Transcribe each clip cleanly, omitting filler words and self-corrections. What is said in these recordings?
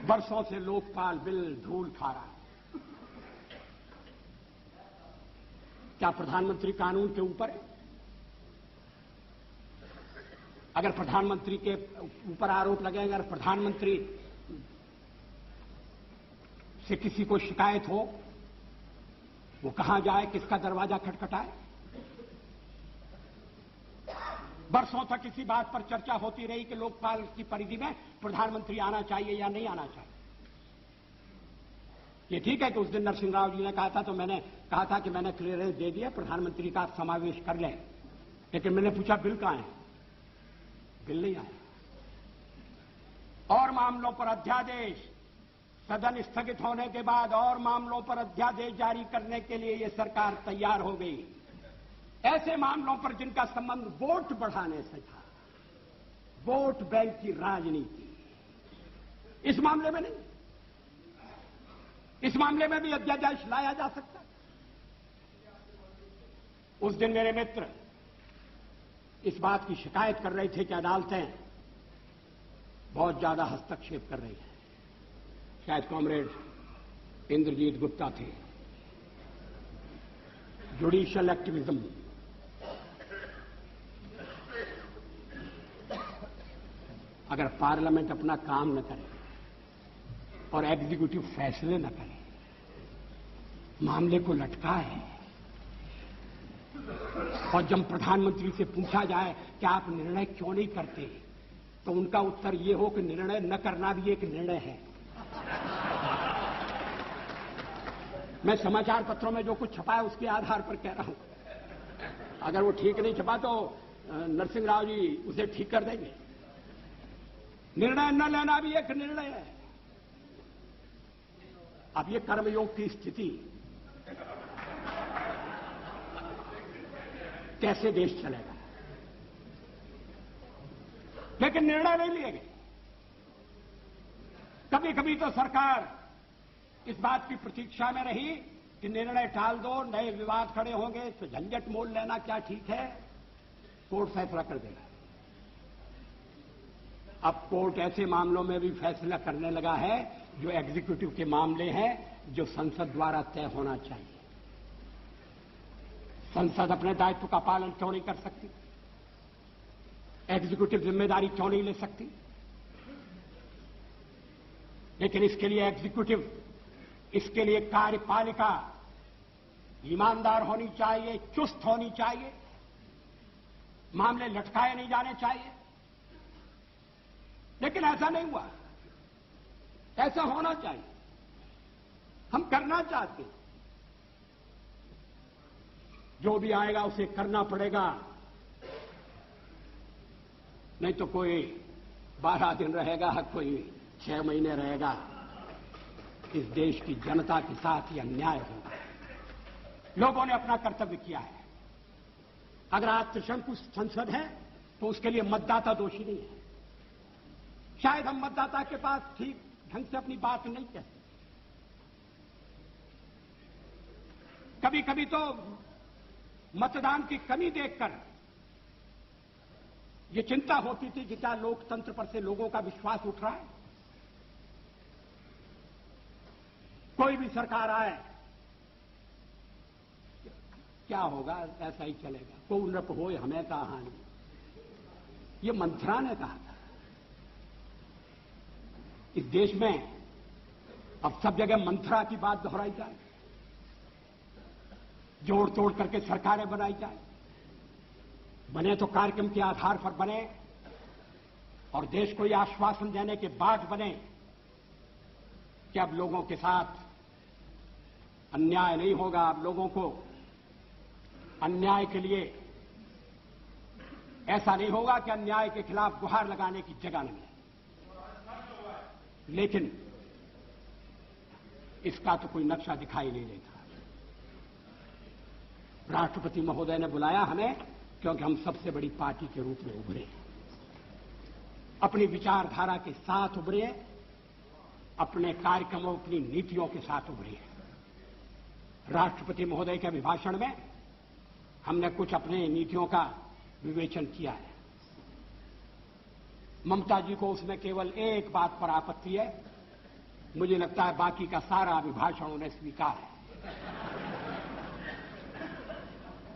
वर्षों से लोकपाल बिल धूल खा रहा है। क्या प्रधानमंत्री कानून के ऊपर है? अगर प्रधानमंत्री के ऊपर आरोप लगेगा, अगर प्रधानमंत्री से किसी को शिकायत हो, वो कहां जाए, किसका दरवाजा खटखटाए? वर्षों तक इसी बात पर चर्चा होती रही कि लोकपाल की परिधि में प्रधानमंत्री आना चाहिए या नहीं आना चाहिए। ये ठीक है कि उस दिन नरसिंह राव जी ने कहा था, तो मैंने कहा था कि मैंने क्लियरेंस दे दिया, प्रधानमंत्री का समावेश कर लें, लेकिन मैंने पूछा बिल कहां है? बिल नहीं आया। और मामलों पर अध्यादेश, सदन स्थगित होने के बाद और मामलों पर अध्यादेश जारी करने के लिए यह सरकार तैयार हो गई, ऐसे मामलों पर जिनका संबंध वोट बढ़ाने से था, वोट बैंक की राजनीति। इस मामले में नहीं, इस मामले में भी अध्यादेश लाया जा सकता। उस दिन मेरे मित्र इस बात की शिकायत कर रहे थे कि अदालतें बहुत ज्यादा हस्तक्षेप कर रही हैं। शायद कॉमरेड इंद्रजीत गुप्ता थे। जुडिशियल एक्टिविज्म, अगर पार्लियामेंट अपना काम न करे और एग्जीक्यूटिव फैसले न करे, मामले को लटकाए, और जब प्रधानमंत्री से पूछा जाए कि आप निर्णय क्यों नहीं करते, तो उनका उत्तर यह हो कि निर्णय न करना भी एक निर्णय है। मैं समाचार पत्रों में जो कुछ छपा है उसके आधार पर कह रहा हूं। अगर वो ठीक नहीं छपा तो नरसिंह राव जी उसे ठीक कर देंगे। निर्णय न लेना भी एक निर्णय है। अब ये कर्मयोग की स्थिति, कैसे देश चलेगा? लेकिन निर्णय नहीं लिए गए। कभी कभी तो सरकार इस बात की प्रतीक्षा में रही कि निर्णय टाल दो, नए विवाद खड़े होंगे तो झंझट मोल लेना क्या ठीक है, कोर्ट फैसला कर देगा। अब कोर्ट ऐसे मामलों में भी फैसला करने लगा है जो एग्जीक्यूटिव के मामले हैं, जो संसद द्वारा तय होना चाहिए। संसद अपने दायित्व का पालन क्यों नहीं कर सकती? एग्जीक्यूटिव जिम्मेदारी क्यों नहीं ले सकती? लेकिन इसके लिए एग्जीक्यूटिव, इसके लिए कार्यपालिका ईमानदार होनी चाहिए, चुस्त होनी चाहिए, मामले लटकाए नहीं जाने चाहिए। लेकिन ऐसा नहीं हुआ। ऐसा होना चाहिए। हम करना चाहते हैं, जो भी आएगा उसे करना पड़ेगा, नहीं तो कोई 12 दिन रहेगा, कोई 6 महीने रहेगा। इस देश की जनता के साथ यह अन्याय होगा। लोगों ने अपना कर्तव्य किया है। अगर आज त्रिशंकु संसद है तो उसके लिए मतदाता दोषी नहीं है। शायद हम मतदाता के पास ठीक ढंग से अपनी बात नहीं कहते। कभी कभी तो मतदान की कमी देखकर यह चिंता होती थी कि क्या लोकतंत्र पर से लोगों का विश्वास उठ रहा है। कोई भी सरकार आए, क्या होगा, ऐसा ही चलेगा, को नृप हो हमें का हानि, ये मंथरा ने कहा था। इस देश में अब सब जगह मंथरा की बात दोहराई जाए, जोड़ तोड़ करके सरकारें बनाई जाए, बने तो कार्यक्रम के आधार पर बने और देश को यह आश्वासन देने के बाद बने कि अब लोगों के साथ अन्याय नहीं होगा। अब लोगों को अन्याय के लिए ऐसा नहीं होगा कि अन्याय के खिलाफ गुहार लगाने की जगह नहीं है। लेकिन इसका तो कोई नक्शा दिखाई नहीं देता। राष्ट्रपति महोदय ने बुलाया हमें क्योंकि हम सबसे बड़ी पार्टी के रूप में उभरे, अपनी विचारधारा के साथ उभरे, अपने कार्यक्रमों, अपनी नीतियों के साथ उभरे। राष्ट्रपति महोदय के अभिभाषण में हमने कुछ अपने नीतियों का विवेचन किया है। ममता जी को उसमें केवल एक बात पर आपत्ति है मुझे लगता है बाकी का सारा अभिभाषण उन्हें स्वीकार है।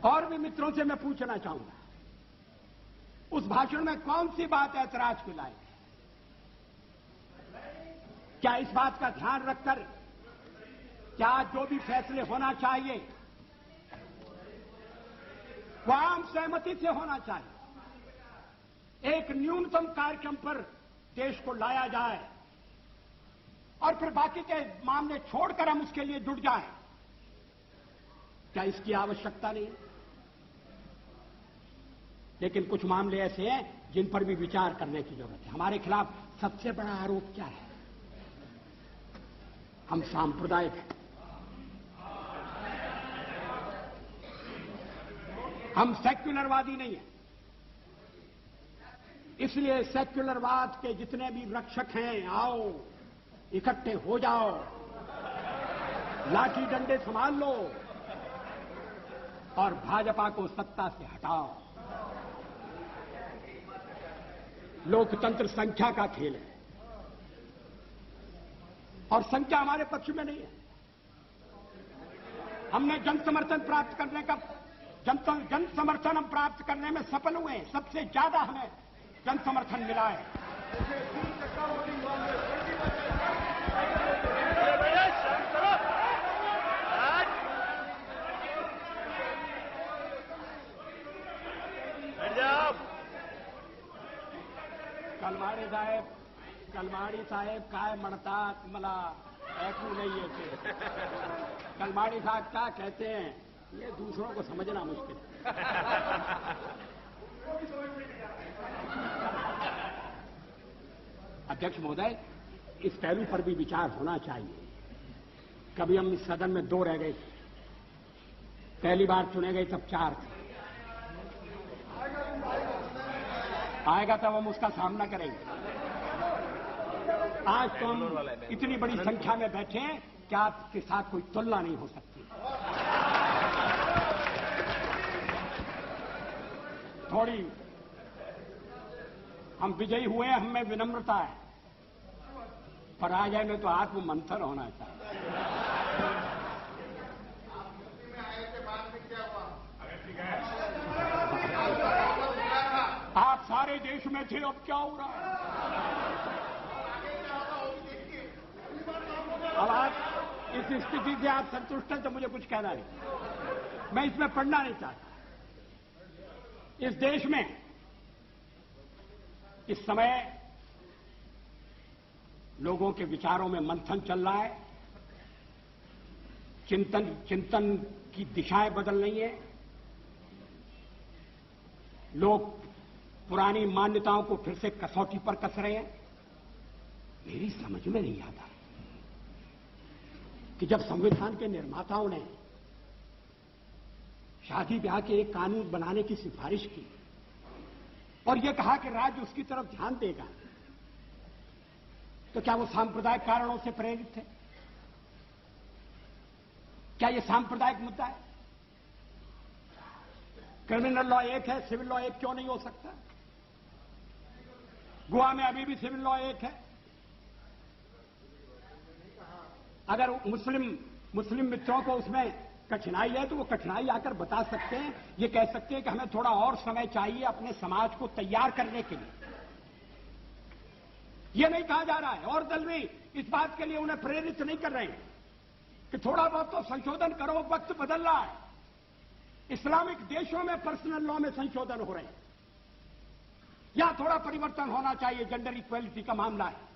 और भी मित्रों से मैं पूछना चाहूंगा, उस भाषण में कौन सी बात ऐतराज के लायक है? क्या इस बात का ध्यान रखकर क्या जो भी फैसले होना चाहिए वो आम सहमति से होना चाहिए, एक न्यूनतम कार्यक्रम पर देश को लाया जाए और फिर बाकी के मामले छोड़कर हम उसके लिए जुट जाएं? क्या इसकी आवश्यकता नहीं? लेकिन कुछ मामले ऐसे हैं जिन पर भी विचार करने की जरूरत है। हमारे खिलाफ सबसे बड़ा आरोप क्या है? हम सांप्रदायिक हैं, हम सेक्युलरवादी नहीं हैं। इसलिए सेक्युलरवाद के जितने भी रक्षक हैं, आओ इकट्ठे हो जाओ, लाठी डंडे संभाल लो और भाजपा को सत्ता से हटाओ। लोकतंत्र संख्या का खेल है और संख्या हमारे पक्ष में नहीं है। हमने जन समर्थन प्राप्त करने का जन समर्थन हम प्राप्त करने में सफल हुए हैं। सबसे ज्यादा हमें जन समर्थन मिला है। कलमाड़ी साहेब काय म्हणतात मला ऐकू नहीं येते। कलमाड़ी साहब क्या कहते हैं ये दूसरों को समझना मुश्किल है। अध्यक्ष महोदय, इस पहलू पर भी विचार होना चाहिए। कभी हम इस सदन में 2 रह गए थे, पहली बार चुने गए तब 4 थे। आएगा तब हम उसका सामना करेंगे। आज तो हम इतनी बड़ी संख्या में बैठे हैं कि आपके साथ कोई तुलना नहीं हो सकती। थोड़ी हम विजयी हुए हैं, हमें विनम्रता है, पराजय में तो आत्म मंथन होना चाहिए। आप सारे देश में थे, अब क्या हो रहा है? अब आप इस स्थिति से आप संतुष्ट हैं तो मुझे कुछ कहना नहीं, मैं इसमें पढ़ना नहीं चाहता। इस देश में इस समय लोगों के विचारों में मंथन चल रहा है, चिंतन की दिशाएं बदल रही हैं। लोग पुरानी मान्यताओं को फिर से कसौटी पर कस रहे हैं। मेरी समझ में नहीं आता कि जब संविधान के निर्माताओं ने शादी ब्याह के एक कानून बनाने की सिफारिश की और यह कहा कि राज्य उसकी तरफ ध्यान देगा, तो क्या वो सांप्रदायिक कारणों से प्रेरित थे? क्या यह सांप्रदायिक मुद्दा है? क्रिमिनल लॉ एक है, सिविल लॉ एक क्यों नहीं हो सकता? गोवा में अभी भी सिविल लॉ एक है। अगर मुस्लिम मित्रों को उसमें कठिनाई है तो वो कठिनाई आकर बता सकते हैं, ये कह सकते हैं कि हमें थोड़ा और समय चाहिए अपने समाज को तैयार करने के लिए। ये नहीं कहा जा रहा है और दल भी इस बात के लिए उन्हें प्रेरित नहीं कर रहे हैं कि थोड़ा बहुत तो संशोधन करो, वक्त बदल रहा है। इस्लामिक देशों में पर्सनल लॉ में संशोधन हो रहे हैं, यहां थोड़ा परिवर्तन होना चाहिए। जेंडर इक्वलिटी का मामला है,